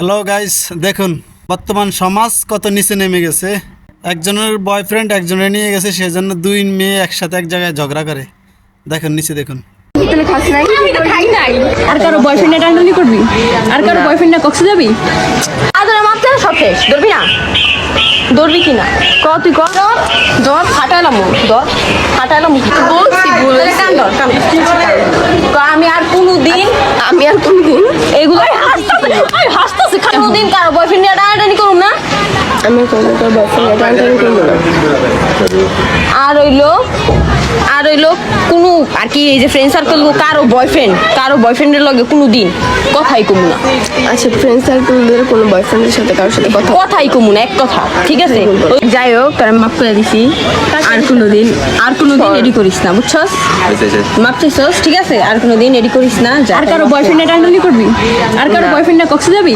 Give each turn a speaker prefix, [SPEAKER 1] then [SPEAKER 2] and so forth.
[SPEAKER 1] Hello guys, দেখুন বর্তমান সমাজ কত নিচে নেমে গেছে। একজনের বয়ফ্রেন্ড একজনের নিয়ে গেছে, সেজন্য দুই মেয়ে একসাথে এক জায়গায় ঝগড়া করে। দেখুন নিচে দেখুন।
[SPEAKER 2] তুই খাস নাই? আমি তো খাই নাই। আর কারো বয়ফ্রেন্ডে টানাটানি করবি? আর কারো বয়ফ্রেন্ডে কক্সে যাবি?
[SPEAKER 3] আদরে মাপতে সব শেষ। ধরবি না? ধরবি কি না? তুই ক ধর ফাটাইলাম ধর ফাটাইলাম বলছি বলে কান ধর কান আমি আর কোনোদিন এগুলো হাসতেছি কোনোদিন কারো বয়ফ্রেন্ড নিয়ে টানাটানি করুম না।
[SPEAKER 2] আমি কোনো তোর বয়ফ্রেন্ডে টানাটানি করবো না।
[SPEAKER 3] আর হইলো কোনো আর কি এই যে ফ্রেন্ড সার্কেল কারো বয়ফ্রেন্ডের লগে কোনো দিন কথাই কমু না।
[SPEAKER 2] আচ্ছা, ফ্রেন্ড সার্কেল ধরে কোনো বয়ফ্রেন্ডের সাথে কারোর সাথে
[SPEAKER 3] কথাই কমু না, এক কথা, ঠিক আছে?
[SPEAKER 2] যাই হোক, তারা মাফ করে দিছি। আর কোনোদিন
[SPEAKER 3] এডি করিস না, বুঝছস? মাপ চাইছস, ঠিক আছে? আর কোনোদিন এডি করিস না।
[SPEAKER 2] আর কারো বয়ফ্রেন্ডে টানাটানি করবি? আর কারো বয়ফ্রেন্ডে কক্সে যাবি?